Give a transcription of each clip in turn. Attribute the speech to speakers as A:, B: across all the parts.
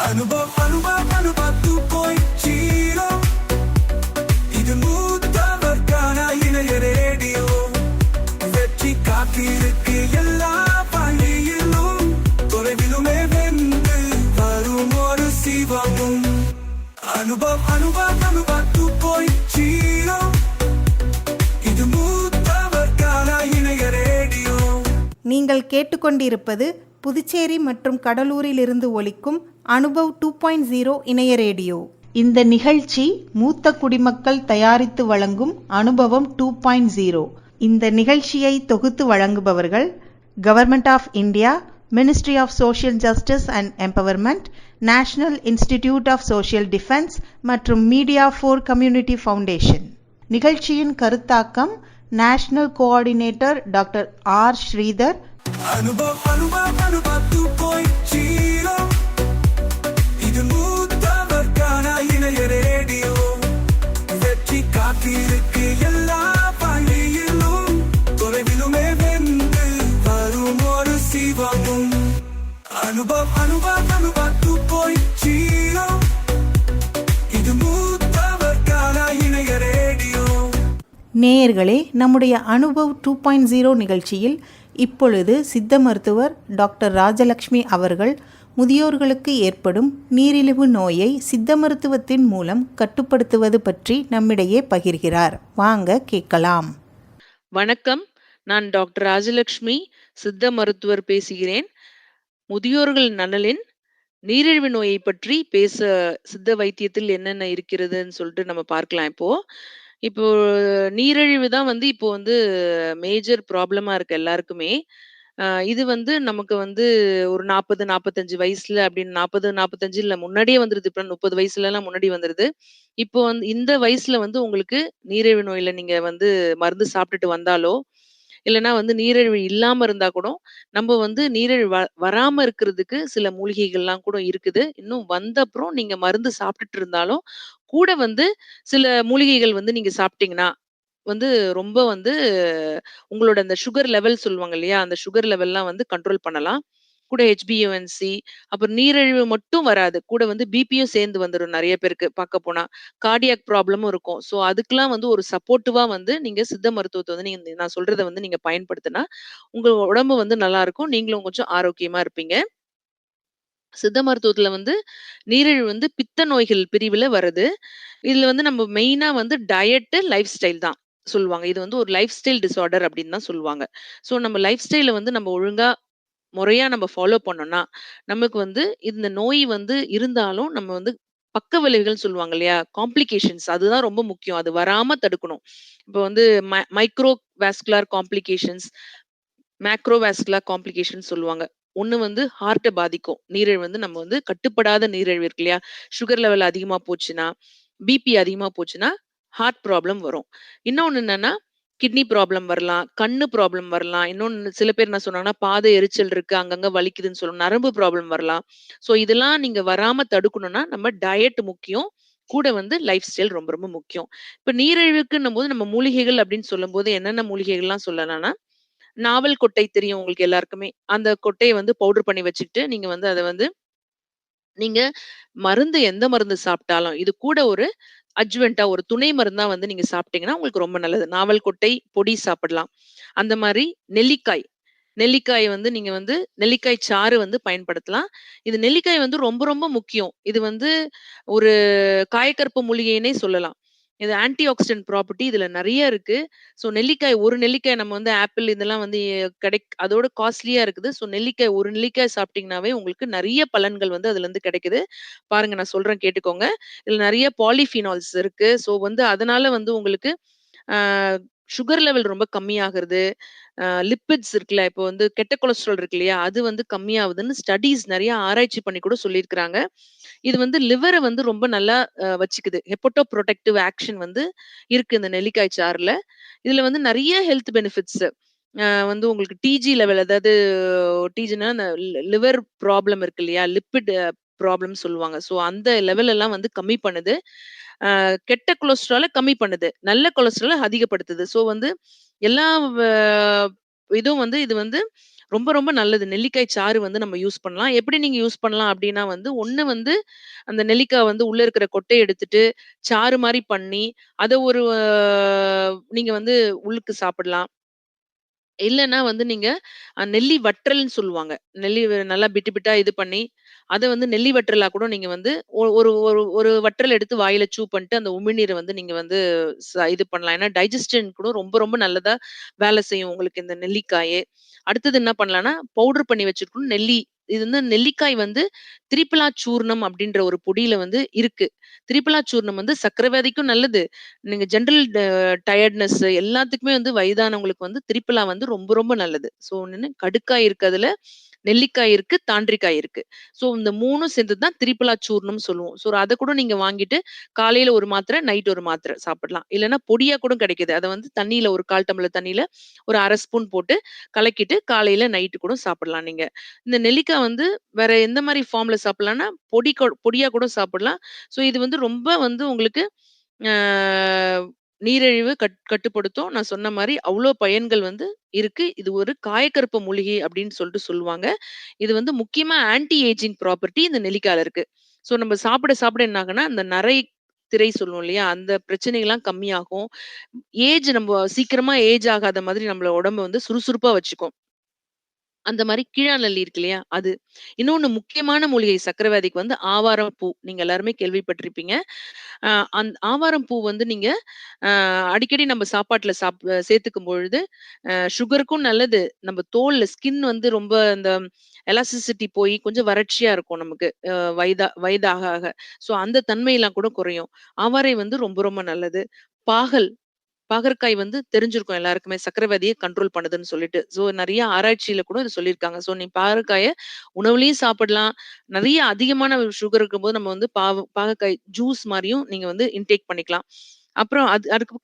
A: அனுபவ 2.0 இது மூத்தவர்கான இணைய ரேடியோ. வெற்றி காத்திருக்கு எல்லா பள்ளியிலும், தொலைவிலுமே வென்று வரும் ஒரு சிவமும். அனுபவ 2.0 இது மூத்தவர்கான இணைய ரேடியோ.
B: நீங்கள் கேட்டுக்கொண்டிருப்பது புதுச்சேரி மற்றும் கடலூரில் இருந்து ஒலிக்கும் அனுபவ் 2.0 இணைய ரேடியோ. இந்த நிகழ்ச்சி மூத்த குடிமக்கள் தயாரித்து வழங்கும் அனுபவம் 2.0. இந்த நிகழ்ச்சியை தொகுத்து வழங்குபவர்கள் government of India, ministry of social justice and empowerment, national institute of social defence மற்றும் மீடியா ஃபார் கம்யூனிட்டி ஃபவுண்டேஷன். நிகழ்ச்சியின் கருத்தாக்கம் national coordinator doctor R Sridhar.
A: Anubhava 2.0 இது மூத்தவர்கான இணைய ரேடியோ. வெற்றி காத்திருக்கு எல்லா பள்ளியிலும், தொலைவிலுமே வென்று வரும் ஒரு சிவமும். அனுபவ 2.0 இது மூத்தவர்கான இணைய ரேடியோ.
B: நேயர்களே, நம்முடைய அனுபவ் 2.0 நிகழ்ச்சியில் இப்பொழுது சித்த மருத்துவர் டாக்டர் ராஜலக்ஷ்மி அவர்கள் முதியோர்களுக்கு ஏற்படும் நீரிழிவு நோயை சித்த மருத்துவத்தின் மூலம் கட்டுப்படுத்துவது பற்றி நம்மிடையே பகிர்கிறார். வாங்க கேட்கலாம்.
C: வணக்கம், நான் டாக்டர் ராஜலக்ஷ்மி, சித்த மருத்துவர் பேசுகிறேன். முதியோர்கள் நலனின் நீரிழிவு நோயை பற்றி பேச சித்த வைத்தியத்தில் என்னென்ன இருக்கிறதுன்னு சொல்லிட்டு நம்ம பார்க்கலாம். இப்போ நீரிழிவு தான் இப்போ மேஜர் ப்ராப்ளமா இருக்கு எல்லாருக்குமே. இது நமக்கு ஒரு 40, 45 வயசுல அப்படின்னு 40, 45 இல்ல முன்னாடியே வந்துருது. இப்ப 30 வயசுலலாம் முன்னாடி வந்துருது. இப்போ இந்த வயசுல உங்களுக்கு நீரிழிவு நோயில நீங்க மருந்து சாப்பிட்டுட்டு வந்தாலோ, இல்லன்னா நீரிழிவு இல்லாம இருந்தா கூட, நம்ம நீரிழிவு வராம இருக்கிறதுக்கு சில மூலிகைகள்லாம் கூட இருக்குது. இன்னும் வந்த அப்புறம் நீங்க மருந்து சாப்பிட்டுட்டு இருந்தாலும், கூட சில மூலிகைகள் நீங்க சாப்பிட்டீங்கன்னா, ரொம்ப உங்களோட அந்த சுகர் லெவல் சொல்லுவாங்க இல்லையா? அந்த சுகர் லெவல்லாம் கண்ட்ரோல் பண்ணலாம். கூட HbA1c, அப்புறம் நீரிழிவு மட்டும் வராது. கூட பிபியும் சேர்ந்து வந்துரும் நெறைய பேருக்கு பார்க்க போனா. கார்டியாக் ப்ராப்ளமும் இருக்கும். ஸோ அதுக்கெல்லாம் ஒரு சப்போர்ட்டிவா நீங்க சித்த மருத்துவத்த நீங்க நான் சொல்றத நீங்க பயன்படுத்தினா, உங்க உடம்பு நல்லா இருக்கும். நீங்களும் கொஞ்சம் ஆரோக்கியமா இருப்பீங்க. சித்த மருத்துவத்துல நீரிழிவு பித்த நோய்கள் பிரிவுல வருது. இதுல நம்ம மெயினா டயட், லைஃப் ஸ்டைல் தான் சொல்லுவாங்க. இது ஒரு லைஃப் ஸ்டைல் டிஸார்டர் அப்படின்னு தான் சொல்லுவாங்க. ஸோ நம்ம லைஃப் ஸ்டைல நம்ம ஒழுங்கா முறையா நம்ம ஃபாலோ பண்ணோம்னா, நமக்கு இந்த நோய் இருந்தாலும் நம்ம பக்க விளைவுகள் சொல்லுவாங்க இல்லையா? காம்ப்ளிகேஷன்ஸ் அதுதான் ரொம்ப முக்கியம். அது வராம தடுக்கணும். இப்போ micro vascular complications, macro vascular complications சொல்லுவாங்க. ஒண்ணு ஹார்ட்ட பாதிக்கும். நீரிழிவு நம்ம கட்டுப்படாத நீரிழிவு இருக்கு இல்லையா? சுகர் லெவல் அதிகமா போச்சுன்னா, பிபி அதிகமா போச்சுன்னா, ஹார்ட் ப்ராப்ளம் வரும். இன்னொன்னு என்னன்னா, கிட்னி ப்ராப்ளம் வரலாம், கண்ணு ப்ராப்ளம் வரலாம். இன்னொன்னு சில பேர் என்ன சொன்னாங்கன்னா, பாத எரிச்சல் இருக்கு, அங்கங்க வலிக்குதுன்னு சொல்லுவோம். நரம்பு ப்ராப்ளம் வரலாம். ஸோ இதெல்லாம் நீங்க வராம தடுக்கணும்னா, நம்ம டயட் முக்கியம். கூட லைஃப் ஸ்டைல் ரொம்ப ரொம்ப முக்கியம். இப்ப நீரிழிவுக்குன்னும்போது நம்ம மூலிகைகள் அப்படின்னு சொல்லும்போது என்னென்ன மூலிகைகள்லாம் சொல்லலாம்னா, நாவல் கொட்டை தெரியும் உங்களுக்கு எல்லாருக்குமே. அந்த கொட்டைய பவுடர் பண்ணி வச்சுக்கிட்டு, நீங்க அத நீங்க எந்த மருந்து சாப்பிட்டாலும், இது கூட ஒரு அட்ஜுவன்ட்டா ஒரு துணை மருந்தா நீங்க சாப்பிட்டீங்கன்னா, உங்களுக்கு ரொம்ப நல்லது. நாவல் கொட்டை பொடி சாப்பிடலாம். அந்த மாரி நெல்லிக்காய். நெல்லிக்காய் நீங்க நெல்லிக்காய் சாறு பயன்படுத்தலாம். இது நெல்லிக்காய் ரொம்ப ரொம்ப முக்கியம். இது ஒரு காயக்கற்ப மூலிகைன்னே சொல்லலாம். இது ஆன்டி ஆக்ஸிடென்ட் ப்ராப்பர்ட்டி இதுல நெறைய இருக்கு. ஸோ நெல்லிக்காய் ஒரு நெல்லிக்காய் நம்ம ஆப்பிள் இதெல்லாம் அதோட காஸ்ட்லியா இருக்குது. ஸோ நெல்லிக்காய் ஒரு நெல்லிக்காய் சாப்பிட்டீங்கன்னாவே உங்களுக்கு நெறைய பலன்கள் அதுலருந்து கிடைக்குது. பாருங்க நான் சொல்றேன் கேட்டுக்கோங்க. இதுல நெறைய பாலிஃபினால்ஸ் இருக்கு. ஸோ அதனால உங்களுக்கு ஆ சுகர் லெவல் ரொம்ப கம்மியாகுறது. லிப்பிட்ஸ் இருக்குல்ல, இப்போ கெட்ட கொலஸ்ட்ரால் இருக்கு இல்லையா? அது கம்மியாகுதுன்னு ஸ்டடீஸ் நெறைய ஆராய்ச்சி பண்ணி கூட சொல்லியிருக்கிறாங்க. இது லிவர ரொம்ப நல்லா வச்சுக்குது. ஹெப்படோ புரொடெக்டிவ் ஆக்ஷன் இருக்கு இந்த நெல்லிக்காய் சாறுல. இதுல நெறைய ஹெல்த் பெனிஃபிட்ஸ். உங்களுக்கு டிஜி லெவல் அதாவது டிஜினா அந்த லிவர் ப்ராப்ளம் இருக்கு இல்லையா? லிப்பிட் ப்ராப்ளம் சொல்லுவாங்க. ஸோ அந்த லெவல் எல்லாம் கம்மி பண்ணுது. கெட்ட கொலஸ்ட்ரால கம்மி பண்ணுது. நல்ல கொலஸ்ட்ரால அதிகப்படுத்துது. ஸோ எல்லா வ இதுவும் இது ரொம்ப ரொம்ப நல்லது. நெல்லிக்காய் சாறு வந்து நம்ம யூஸ் பண்ணலாம். எப்படி நீங்க யூஸ் பண்ணலாம் அப்டின்னா வந்து, ஒண்ணு வந்து அந்த நெல்லிக்காய் வந்து உள்ள இருக்கிற கொட்டைய எடுத்துட்டு, சாறு மாரி பண்ணி, அத ஒரு நீங்க வந்து உள்ளுக்கு சாப்பிடலாம். இல்லன்னா வந்து நீங்க நெல்லி வற்றல்ன்னு சொல்லுவாங்க. நெல்லி நல்லா பிட்டு பிட்டா இது பண்ணி, அத வந்து நெல்லி வற்றலா கூட நீங்க வந்து ஒரு ஒரு ஒரு வற்றல் எடுத்து வாயில பண்ணிட்டு, அந்த உமிழ்நீர வந்து நீங்க வந்து இது பண்ணலாம். ஏன்னா டைஜஸ்ஷன் கூட ரொம்ப ரொம்ப நல்லதா வேலை செய்யும் உங்களுக்கு இந்த நெல்லிக்காயே. அடுத்தது என்ன பண்ணலாம்னா, பவுடர் பண்ணி வச்சிருக்கணும் நெல்லி. இது வந்து நெல்லிக்காய் வந்து திரிபலா சூர்ணம் அப்படின்ற ஒரு பொடியில வந்து இருக்கு. திரிபலா சூர்ணம் வந்து சர்க்கரை வியாதிக்கும் நல்லது. நீங்க ஜெனரல் டயர்ட்னஸ் எல்லாத்துக்குமே வந்து வயதானவங்களுக்கு வந்து திரிபலா வந்து ரொம்ப ரொம்ப நல்லது. ஸோ ஒண்ணு கடுக்காய் இருக்கு அதுல, நெல்லிக்காய் இருக்கு, தாண்டிக்காய் இருக்கு. ஸோ இந்த 3ம் சேர்ந்தது தான் திரிபலா சூர்ணம்னு சொல்லுவோம். ஸோ அத கூட நீங்க வாங்கிட்டு காலையில ஒரு மாத்திரை, நைட் ஒரு மாத்திரை சாப்பிடலாம். இல்லன்னா பொடியா கூட கிடைக்குது. அத வந்து தண்ணீல ஒரு 1/4 டம்ளர் தண்ணீல ஒரு 1/2 ஸ்பூன் போட்டு கலக்கிட்டு காலையில, நைட்டு கூட சாப்பிடலாம் நீங்க. இந்த நெல்லிக்காய் வந்து வேற எந்த மாரி ஃபார்ம்ல சாப்பிடலாம்னா, பொடியா கூட சாப்பிடலாம். ஸோ இது வந்து ரொம்ப வந்து உங்களுக்கு அ நீரிழிவு கட்டுப்படுத்தும். நான் சொன்ன மாரி அவ்ளோ பயன்கள் வந்து இருக்கு. இது ஒரு காயக்கருப்பு மூலிகை அப்படின்னு சொல்லிட்டு சொல்லுவாங்க. இது வந்து முக்கியமா ஆன்டி ஏஜிங் ப்ராப்பர்ட்டி இந்த நெல்லிக்கால இருக்கு. ஸோ நம்ம சாப்பிட சாப்பிட என்ன ஆகும்னா, அந்த நரை திரை சொல்லுவோம் இல்லையா? அந்த பிரச்சனைகள்லாம் கம்மியாகும். நம்ம சீக்கிரமா ஏஜ் ஆகாத மாதிரி நம்மள உடம்ப வந்து சுறுசுறுப்பா வச்சுக்கும். அந்த மாரி கீழாநெல்லி இருக்கு இல்லையா? அது. இன்னொன்னு முக்கியமான மூலிகை சர்க்கரைவியாதிக்கு வந்து ஆவாரம் பூ. நீங்க எல்லாருமே கேள்விப்பட்டிருப்பீங்க. அ ஆவாரம் பூ வந்து நீங்க அ அடிக்கடி நம்ம சாப்பாட்டுல சேர்த்துக்கும் பொழுது, சுகருக்கும் நல்லது. நம்ம தோல்ல ஸ்கின் வந்து ரொம்ப அந்த எலாஸ்டிசிட்டி போய் கொஞ்சம் வறட்சியா இருக்கும் நமக்கு. வயதாக ஆக. ஸோ அந்த தன்மையெல்லாம் கூட குறையும். ஆவாரை வந்து ரொம்ப ரொம்ப நல்லது. பாகல் பாகற்காய் வந்து தெரிஞ்சிருக்கும் எல்லாருக்குமே சர்க்கரை வியாதிய கண்ட்ரோல் பண்ணுதுன்னு சொல்லிட்டு. ஸோ நெறைய ஆராய்ச்சியில கூட இத சொல்லியிருக்காங்க. ஸோ நீ பாகற்காய உணவுலயும் சாப்பிடலாம். நெறைய அதிகமான சுகர் இருக்கும்போது நம்ம வந்து பாகற்காய் ஜூஸ் மாரியும் நீங்க வந்து இன்டேக் பண்ணிக்கலாம். அப்புறம் அதுக்கு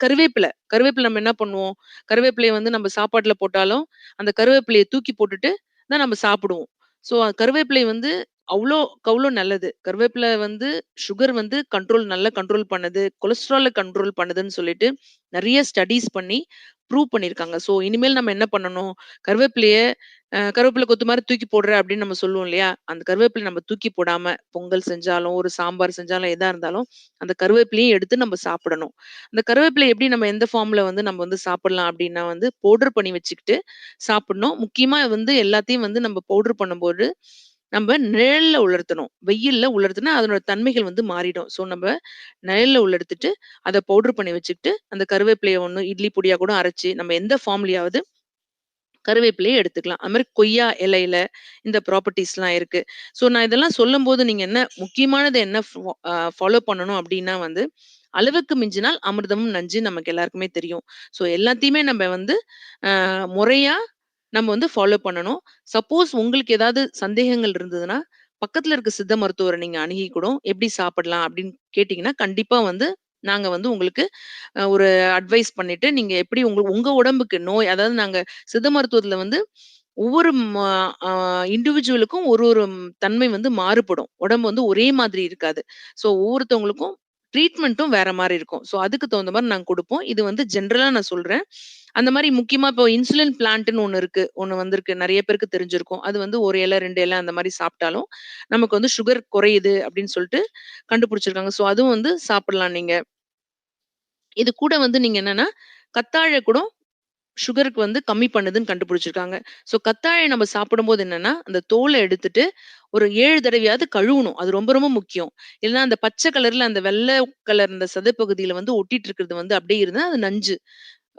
C: கருவேப்பில நம்ம என்ன பண்ணுவோம்? கருவேப்பிலைய வந்து நம்ம சாப்பாட்டுல போட்டாலும், அந்த கருவேப்பிலைய தூக்கி போட்டுட்டு தான் நம்ம சாப்பிடுவோம். ஸோ கருவேப்பிலை வந்து அவ்ளோக்கு அவ்ளோ நல்லது. கருவேப்பில வந்து சுகர் வந்து நல்லா கண்ட்ரோல் பண்ணுது. கொலஸ்ட்ரால கண்ட்ரோல் பண்ணுதுன்னு சொல்லிட்டு நெறைய ஸ்டடீஸ் பண்ணி ப்ரூவ் பண்ணியிருக்காங்க. ஸோ இனிமேல் நம்ம என்ன பண்ணணும்? கருவேப்பிலைய கருவேப்பில கொத்து மாரி தூக்கி போடுற அப்படின்னு நம்ம சொல்லுவோம் இல்லையா? அந்த கருவேப்பிலைய நம்ம தூக்கி போடாம, பொங்கல் செஞ்சாலும், ஒரு சாம்பார் செஞ்சாலும், எதா இருந்தாலும் அந்த கருவேப்பிலையும் எடுத்து நம்ம சாப்பிடணும். அந்த கருவேப்பிலைய எப்படி நம்ம எந்த ஃபார்ம்ல வந்து நம்ம வந்து சாப்பிடலாம் அப்படின்னா வந்து, பவுடர் பண்ணி வச்சுக்கிட்டு சாப்பிடணும். முக்கியமா வந்து எல்லாத்தையும் வந்து நம்ம பவுடர் பண்ணும்போது, நம்ப நிழல்ல உலர்த்தணும். வெயில்ல உலர்த்துனா அதனோட தன்மைகள் வந்து மாறிடும். ஸோ நம்ப நிழல்ல உலர்த்திட்டு, அத பவுடர் பண்ணி வச்சுக்கிட்டு, அந்த கருவேப்பிலைய ஒண்ணு இட்லி பொடியா கூட அரைச்சு, நம்ம எந்த ஃபார்ம்லயாவது கருவேப்பிலைய எடுத்துக்கலாம். அது மாரி கொய்யா இலையில இந்த ப்ராப்பர்ட்டீஸ்லாம் இருக்கு. ஸோ நான் இதெல்லாம் சொல்லும்போது நீங்க என்ன முக்கியமானது என்ன ஃபாலோ பண்ணணும் அப்டின்னா வந்து, அளவுக்கு மிஞ்சினால் அமிர்தமும் நஞ்சு நமக்கு எல்லாருக்குமே தெரியும். ஸோ எல்லாத்தையுமே நம்ம வந்து முறையா நம்ம வந்து ஃபாலோ பண்ணணும். சப்போஸ் உங்களுக்கு ஏதாவது சந்தேகங்கள் இருந்ததுன்னா, பக்கத்துல இருக்க சித்த மருத்துவர நீங்க அணுகி கூட எப்படி சாப்பிடலாம் அப்படின்னு கேட்டீங்கன்னா, கண்டிப்பா வந்து நாங்க வந்து உங்களுக்கு ஒரு அட்வைஸ் பண்ணிட்டு, நீங்க எப்படி உங்க உங்க உடம்புக்கு நோய் அதாவது நாங்க சித்த மருத்துவத்துல வந்து ஒவ்வொரு ம அ இண்டிவிஜுவலுக்கும் ஒரு ஒரு தன்மை வந்து மாறுபடும். உடம்பு வந்து ஒரே மாதிரி இருக்காது. ஸோ ஒவ்வொருத்தவங்களுக்கும் ட்ரீட்மெண்ட்டும் வேற மாரி இருக்கும். ஸோ அதுக்கு தகுந்த மாரி நாங்க குடுப்போம். இது வந்து ஜெனரலா நான் சொல்றேன். அந்த மாரி முக்கியமா இப்போ இன்சுலின் பிளான்ட்ன்னு ஒண்ணு இருக்கு. ஒண்ணு வந்திருக்கு. நெறைய பேருக்கு தெரிஞ்சிருக்கும். அது வந்து 1 இல, 2 இல அந்த மாரி சாப்பிட்டாலும், நமக்கு வந்து சுகர் குறையுது அப்படின்னு சொல்லிட்டு கண்டுபிடிச்சிருக்காங்க. ஸோ அதுவும் வந்து சாப்பிடலாம் நீங்க. இது கூட வந்து நீங்க என்னன்னா, கத்தாழ கூட சுகருக்கு வந்து கம்மி பண்ணுதுன்னு கண்டுபிடிச்சிருக்காங்க. ஸோ கத்தாழை நம்ம சாப்பிடும்போது என்னன்னா, அந்த தோல எடுத்துட்டு ஒரு 7 தடவையாவது கழுவணும். அது ரொம்ப ரொம்ப முக்கியம். இல்லன்னா அந்த பச்சை கலர்ல அந்த வெள்ள கலர் அந்த சதைப்பகுதியில வந்து ஒட்டிட்டு இருக்கிறது வந்து அப்படியே இருந்தா அது நஞ்சு.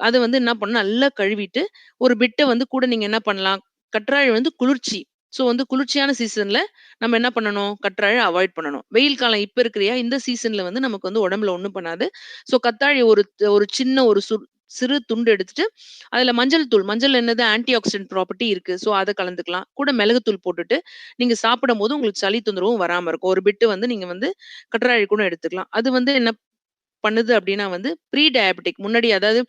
C: அத வந்து என்ன பண்ணணும், நல்லா கழுவிட்டு, ஒரு பிட்ட வந்து கூட நீங்க என்ன பண்ணலாம், கற்றாழை வந்து குளிர்ச்சி. ஸோ வந்து குளிர்ச்சியான சீசன்ல நம்ம என்ன பண்ணணும், கற்றாழை அவாய்ட் பண்ணணும். வெயில் காலம் இப்ப இருக்குறியா, இந்த சீசன்ல வந்து நமக்கு வந்து உடம்புல ஒண்ணும் பண்ணாது. ஸோ கத்தாழை ஒரு சின்ன ஒரு சிறு துண்டு எடுத்துட்டு, அதுல மஞ்சள் தூள் மஞ்சள் என்னது ஆன்டி ஆக்ஸிடென்ட் ப்ராப்பர்ட்டி இருக்கு. ஸோ அத கலந்துக்கலாம். கூட மிளகுத்தூள் போட்டுட்டு, நீங்க சாப்பிடும்போது உங்களுக்கு சளி தொந்தரவும் வராம இருக்கும். ஒரு பிட்டு வந்து நீங்க வந்து கற்றாழை கூட எடுத்துக்கலாம். அது வந்து என்ன பண்ணுது அப்படின்னா வந்து ப்ரீ டயபெட்டிக் முன்னாடி அதாவது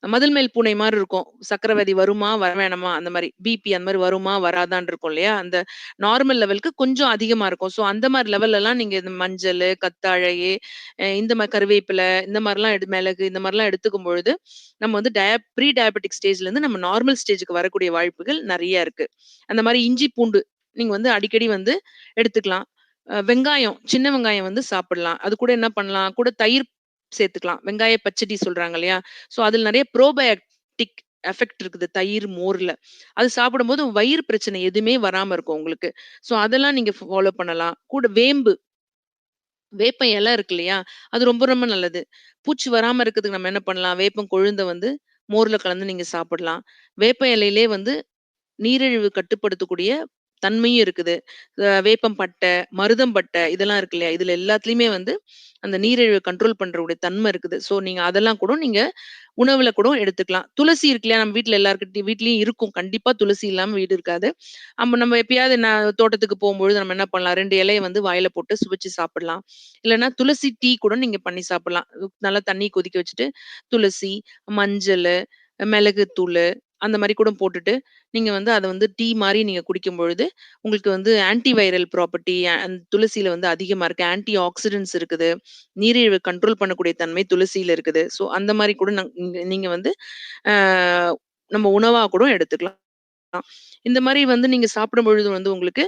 C: மதில் மேல் பூனை மாரி இருக்கும். சர்க்கரை வியாதி வருமா? வர வேணாமா? அந்த மாரி பிபி அந்த மாரி வருமா? வராதான்னு இருக்கும் இல்லையா? அந்த நார்மல் லெவலுக்கு கொஞ்சம் அதிகமா இருக்கும். ஸோ அந்த மாரி லெவல்லலாம் நீங்க இந்த மஞ்சளு, கத்தாழை, இந்த மாரி கருவேப்பிலை இந்த மாரிலாம் மிளகு இந்த மாரிலாம் எடுத்துக்கும் பொழுது, நம்ம வந்து ப்ரீ டயபெட்டிக் ஸ்டேஜ்லேருந்து நம்ம நார்மல் ஸ்டேஜ்க்கு வரக்கூடிய வாய்ப்புகள் நெறைய இருக்கு. அந்த மாரி இஞ்சி, பூண்டு நீங்க வந்து அடிக்கடி வந்து எடுத்துக்கலாம். வெங்காயம், சின்ன வெங்காயம் வந்து சாப்பிடலாம். அது கூட என்ன பண்ணலாம்? கூட தயிர் சேர்த்துக்கலாம். வெங்காய பச்சடி சொல்றாங்க இல்லையா? ஸோ அதில நெறைய ப்ரோபயோடிக் எஃபெக்ட் இருக்குது தயிர், மோர்ல. அது சாப்பிடும்போது வயிறு பிரச்சனை எதுவுமே வராம இருக்கும் உங்களுக்கு. ஸோ அதெல்லாம் நீங்க ஃபாலோ பண்ணலாம். கூட வேம்பு, வேப்ப இலை இருக்கு இல்லையா? அது ரொம்ப ரொம்ப நல்லது. பூச்சி வராம இருக்கிறதுக்கு நம்ம என்ன பண்ணலாம்? வேப்பம் கொழுந்த வந்து மோர்ல கலந்து நீங்க சாப்பிடலாம். வேப்ப இலையிலே வந்து நீரிழிவு கட்டுப்படுத்தக்கூடிய தன்மையும் இருக்குது. வேப்பம் பட்டை, மருதம் பட்டை இதெல்லாம் இருக்கு இல்லையா? இதுல எல்லாத்துலயுமே வந்து அந்த நீரிழிவ கண்ட்ரோல் பண்றக்கூடிய தன்மை இருக்குது. ஸோ நீங்க அதெல்லாம் கூட நீங்க உணவுல கூட எடுத்துக்கலாம். துளசி இருக்கு இல்லையா? நம்ம வீட்ல எல்லார்கிட்டயும் வீட்லயும் இருக்கும். கண்டிப்பா துளசி இல்லாம வீடு இருக்காது. நம்ம எப்பயாவது தோட்டத்துக்கு போம்பொழுது நம்ம என்ன பண்ணலாம்? 2 இலைய வந்து வாயில போட்டு சுவைச்சு சாப்பிடலாம். இல்லன்னா துளசி டீ கூட நீங்க பண்ணி சாப்பிடலாம். நல்லா தண்ணி கொதிக்க வச்சுட்டு, துளசி, மஞ்சளு, மிளகுத்தூளு அந்த மாரி கூட போட்டுட்டு, நீங்க வந்து அத வந்து டீ மாரி நீங்க குடிக்கும் பொழுது, உங்களுக்கு வந்து ஆன்டி வைரல் ப்ராப்பர்ட்டி அந்த துளசியில வந்து அதிகமா இருக்கு. ஆன்டி ஆக்ஸிடென்ட்ஸ் இருக்குது. நீரிழிவு கண்ட்ரோல் பண்ணக்கூடிய தன்மை துளசியில இருக்குது. ஸோ அந்த மாரி கூட நீங்க நீங்க வந்து அ நம்ம உணவா கூட எடுத்துக்கலாம். இந்த மாரி வந்து நீங்க சாப்பிடும் பொழுது வந்து உங்களுக்கு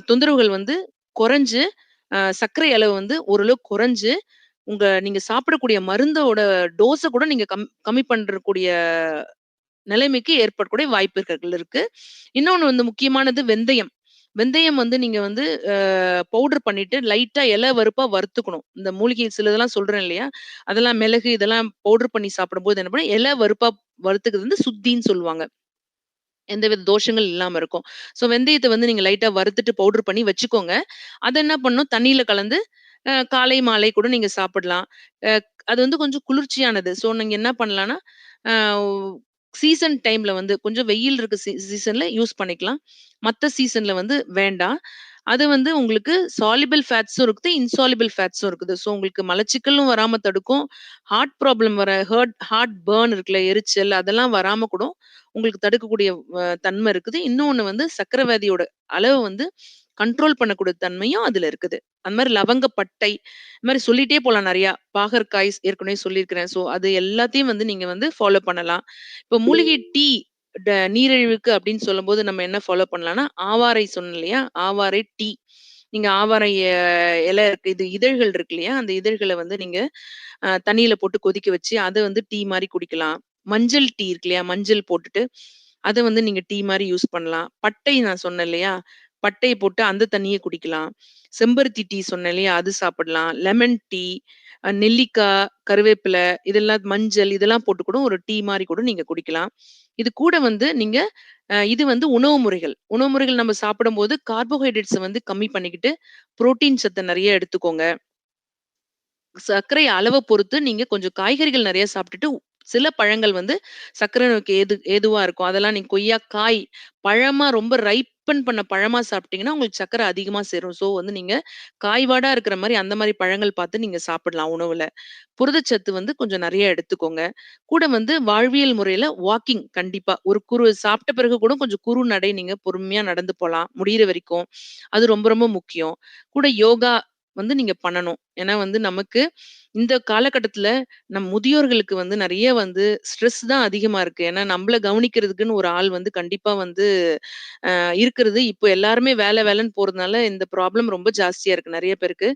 C: தொந்தரவுகள் வந்து குறைஞ்சு, சர்க்கரை அளவு வந்து ஓரளவு குறைஞ்சு, நீங்க சாப்பிடக்கூடிய மருந்தோட டோஸ கூட நீங்க கம்மி பண்றக்கூடிய நிலைமைக்கு ஏற்படக்கூடிய வாய்ப்புகள் இருக்கு. இன்னொன்னு வந்து முக்கியமானது வெந்தயம். வெந்தயம் வந்து நீங்க வந்து பவுடர் பண்ணிட்டு லைட்டா இலை வறுப்பா வறுத்துக்கணும். இந்த மூலிகை சிலதெல்லாம் சொல்றேன் இல்லையா? அதெல்லாம் மிளகு இதெல்லாம் பவுடர் பண்ணி சாப்பிடும்போது என்ன பண்ணணும், இலை வறுப்பா வறுத்துக்கிறது வந்து சுத்தின்னு சொல்லுவாங்க. எந்தவித தோஷங்கள் இல்லாம இருக்கும். ஸோ வெந்தயத்த வந்து நீங்க லைட்டா வறுத்துட்டு பவுடர் பண்ணி வச்சுக்கோங்க. அத என்ன பண்ணணும், தண்ணீல கலந்து காலை, மாலை கூட நீங்க சாப்பிடலாம். அ அது வந்து கொஞ்சம் குளிர்ச்சியானது. ஸோ நீங்க என்ன பண்ணலான்னா, அ சீசன் டைம்ல வந்து கொஞ்சம் வெயில் இருக்க சீசன்ல யூஸ் பண்ணிக்கலாம். மத்த சீசன்ல வந்து வேண்டாம். அது வந்து உங்களுக்கு சால்யுபிள் ஃபேட்ஸும் இருக்குது, இன்சால்யுபிள் ஃபேட்ஸும் இருக்குது. ஸோ உங்களுக்கு மலச்சிக்கலும் வராம தடுக்கும். ஹார்ட் ப்ராப்ளம் ஹார்ட் பர்ன் இருக்குல்ல, எரிச்சல் அதெல்லாம் வராம கூட உங்களுக்கு தடுக்கக்கூடிய தன்மை இருக்குது. இன்னொன்னு வந்து சர்க்கரை வியாதியோட அளவு வந்து கண்ட்ரோல் பண்ணக்கூடிய தன்மையும் அதுல இருக்குது. அந்த மாரி லவங்கப்பட்டை, இந்த மாரி சொல்லிட்டே போலாம் நெறையா. பாகற்காய் ஏற்கனவே சொல்லியிருக்கிறேன். ஸோ அது எல்லாத்தையும் வந்து நீங்க வந்து ஃபாலோ பண்ணலாம். இப்போ மூலிகை டீ நீரிழிவுக்கு அப்படின்னு சொல்லும்போது நம்ம என்ன ஃபாலோ பண்ணலாம்னா, ஆவாரை சொன்னேன் இல்லையா? ஆவாரை டீ. நீங்க ஆவாரை இலை இருக்கு இது இதழ்கள் இருக்கு இல்லையா? அந்த இதழ்கள வந்து நீங்க தண்ணீல போட்டு கொதிக்க வச்சு, அத வந்து டீ மாரி குடிக்கலாம். மஞ்சள் டீ இருக்கு இல்லையா? மஞ்சள் போட்டுட்டு, அத வந்து நீங்க டீ மாரி யூஸ் பண்ணலாம். பட்டை நான் சொன்னேன் இல்லையா? பட்டைய போட்டு அந்த தண்ணிய குடிக்கலாம். செம்பருத்தி டீ சொன்னேன் இல்லையா? அது சாப்பிடலாம். லெமன் டீ, நெல்லிக்காய், கருவேப்பிலை இதெல்லாம் மஞ்சள் இதெல்லாம் போட்டு கூட ஒரு டீ மாரி கூட நீங்க குடிக்கலாம். இது கூட வந்து நீங்க இது வந்து உணவு முறைகள். உணவு முறைகள் நம்ம சாப்பிடும்போது கார்போஹைட்ரேட்ஸ வந்து கம்மி பண்ணிக்கிட்டு, புரோட்டீன் சத்த நெறைய எடுத்துக்கோங்க. சர்க்கரை அளவ பொறுத்து நீங்க கொஞ்சம் காய்கறிகள் நெறைய சாப்பிட்டுட்டு, சில பழங்கள் வந்து சர்க்கரை நோய்க்கு ஏதுவா இருக்கும். அதெல்லாம் நீங்க கொய்யாக்காய், பழமா ரொம்ப ரைப்பன் பண்ண பழமா சாப்பிட்டீங்கன்னா, உங்களுக்கு சர்க்கரை அதிகமா சேரும். ஸோ வந்து நீங்க காய்வாடா இருக்கிற மாரி அந்த மாரி பழங்கள் பார்த்து நீங்க சாப்பிடலாம் உணவுல. புரதச்சத்து வந்து கொஞ்சம் நெறைய எடுத்துக்கோங்க. கூட வந்து வாழ்வியல் முறையில வாக்கிங் கண்டிப்பா. ஒரு சாப்பிட்ட பிறகு கூட கொஞ்சம் குறு நடை நீங்க பொறுமையா நடந்து போலாம், முடியிற வரைக்கும். அது ரொம்ப ரொம்ப முக்கியம். கூட யோகா வந்து நீங்க பண்ணணும். ஏன்னா வந்து நமக்கு இந்த காலகட்டத்தில முதியோர்களுக்கு வந்து நெறைய வந்து ஸ்ட்ரெஸ் தான் அதிகமா இருக்கு. ஏன்னா நம்மள கவனிக்கிறதுக்குன்னு ஒரு ஆள் வந்து கண்டிப்பா வந்து இருக்கிறது. இப்போ எல்லாருமே வேலை வேலைன்னு போறதுனால இந்த ப்ராப்ளம் ரொம்ப ஜாஸ்தியா இருக்கு நெறைய பேருக்கு.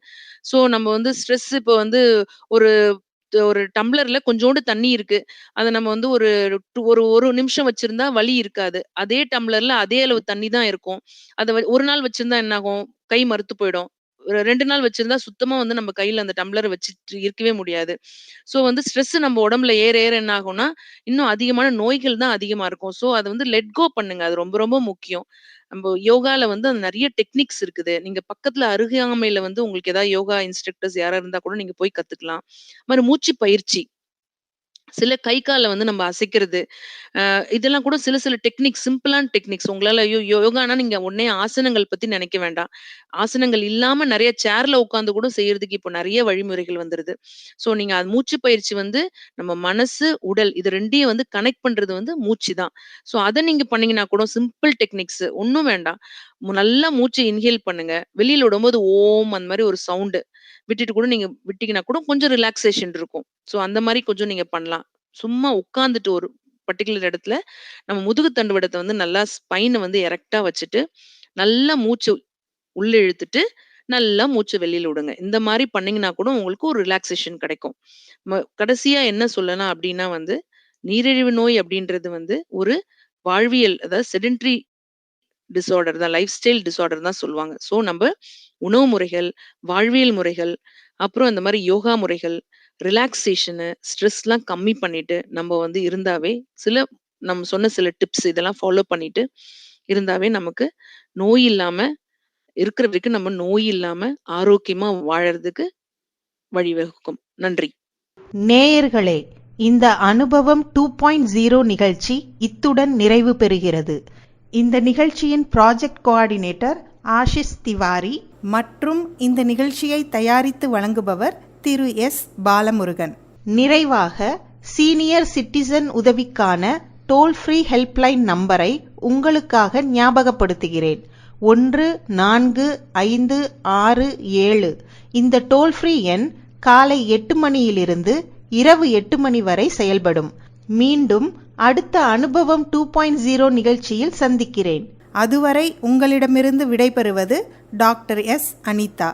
C: ஸோ நம்ம வந்து ஸ்ட்ரெஸ் இப்போ வந்து ஒரு ஒரு டம்ளர்ல கொஞ்சோண்டு தண்ணி இருக்கு. அத நம்ம வந்து ஒரு 1 நிமிஷம் வச்சிருந்தா வலி இருக்காது. அதே டம்ளர்ல அதே அளவு தண்ணி தான் இருக்கும். அத ஒரு நாள் வச்சிருந்தா என்ன ஆகும்? கை மரத்து போயிடும். ஒரு 2 நாள் வச்சிருந்தா சுத்தமா வந்து நம்ம கையில அந்த டம்ளர வச்சுட்டு இருக்கவே முடியாது. ஸோ வந்து ஸ்ட்ரெஸ் நம்ம உடம்புல ஏற ஏற என்ன ஆகும்னா, இன்னும் அதிகமான நோய்கள் தான் அதிகமா இருக்கும். ஸோ அத வந்து லெட் கோ பண்ணுங்க. அது ரொம்ப ரொம்ப முக்கியம். நம்ப யோகால வந்து நெறைய டெக்னிக்ஸ் இருக்குது. நீங்க பக்கத்துல அருகாமையில வந்து உங்களுக்கு ஏதாவது யோகா இன்ஸ்ட்ரக்டர்ஸ் யாரா இருந்தா கூட நீங்க போய் கத்துக்கலாம். மாரி மூச்சு பயிற்சி. சில கை கால வந்து நம்ம அசைக்கிறது. இதெல்லாம் கூட சில டெக்னிக்ஸ், சிம்பிளான டெக்னிக்ஸ். உங்களால யோகான்னா நீங்க உடனே ஆசனங்கள் பத்தி நினைக்க வேண்டாம். ஆசனங்கள் இல்லாம நெறைய சேர்ல உட்கார்ந்து கூட செய்யறதுக்கு இப்போ நெறைய வழிமுறைகள் வந்துருது. ஸோ நீங்க அது மூச்சு பயிற்சி வந்து நம்ம மனசு, உடல் இது 2யும் வந்து கனெக்ட் பண்றது வந்து மூச்சு தான். ஸோ அத நீங்க பண்ணீங்கன்னா கூட சிம்பிள் டெக்னிக்ஸ் ஒண்ணும் வேண்டாம். நல்லா மூச்ச இன்ஹேல் பண்ணுங்க. வெளியில விடும்போது ஓம் அந்த மாரி ஒரு சவுண்ட் விட்டுட்டு கூட நீங்க விட்டீங்கன்னா கூட கொஞ்சம் ரிலாக்சேஷன் இருக்கும். ஸோ அந்த மாரி கொஞ்சம் நீங்க பண்ணலாம். சும்மா உட்கார்ந்துட்டு ஒரு பர்ட்டிகுலர் இடத்துல நம்ம முதுகு தண்டுவடத்த வந்து நல்லா ஸ்பைன வந்து எரெக்ட்டா வச்சுட்டு, நல்லா மூச்சு உள்ள இழுத்துட்டு, நல்லா மூச்ச வெளியில விடுங்க. இந்த மாரி பண்ணீங்கன்னா கூட உங்களுக்கு ஒரு ரிலாக்சேஷன் கிடைக்கும். கடைசியா என்ன சொல்லலாம் அப்டின்னா வந்து, நீரிழிவு நோய் அப்டின்றது வந்து ஒரு வாழ்வியல் அதாவது செடென்டரி டிஸார்டர் தான். லைஃப் ஸ்டைல் டிஸார்டர் தான் சொல்லுவாங்க. ஸோ நம்ப உணவு முறைகள், வாழ்வியல் முறைகள், அப்புறம் இந்த மாரி யோகா முறைகள், ரிலாக்சேஷனு, ஸ்ட்ரெஸ்லாம் கம்மி பண்ணிட்டு, நம்ம வந்து இருந்தாவே நம்ம சொன்ன சில டிப்ஸ் இதெல்லாம் ஃபாலோ பண்ணிட்டு இருந்தாவே நமக்கு நோய் இல்லாம இருக்கிற வரைக்கும் நம்ம நோய் இல்லாம ஆரோக்கியமா வாழறதுக்கு வழிவகுக்கும். நன்றி.
B: நேயர்களே, இந்த அனுபவம் 2.0 நிகழ்ச்சி இத்துடன் நிறைவு பெறுகிறது. இந்த நிகழ்ச்சியின் ப்ராஜெக்ட் கோஆர்டினேட்டர் ஆஷிஷ் திவாரி மற்றும் இந்த நிகழ்ச்சியை தயாரித்து வழங்குபவர் திரு எஸ் பாலமுருகன். நிறைவாக சீனியர் சிட்டிசன் உதவிக்கான டோல் ஃப்ரீ ஹெல்ப்லைன் நம்பரை உங்களுக்காக ஞாபகப்படுத்துகிறேன். 145667. இந்த டோல் ஃப்ரீ எண் காலை 8 மணியிலிருந்து இரவு 8 மணி வரை செயல்படும். மீண்டும் அடுத்த அனுபவம் 2.0 நிகழ்ச்சியில் சந்திக்கிறேன். அதுவரை உங்களிடமிருந்து விடைபெறுவது டாக்டர் எஸ் அனிதா.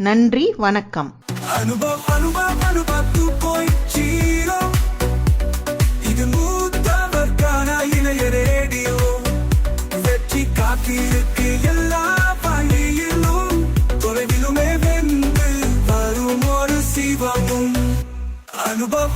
B: நன்றி, வணக்கம்.
A: அனுபவ் 2.0 இது மூத்தவர்கான இணைய ரேடியோ. வெற்றி காத்திருக்கு எல்லா வழியிலும், தொலைவிலுமே வென்று வரும் ஒரு சிவமும். அனுபவ்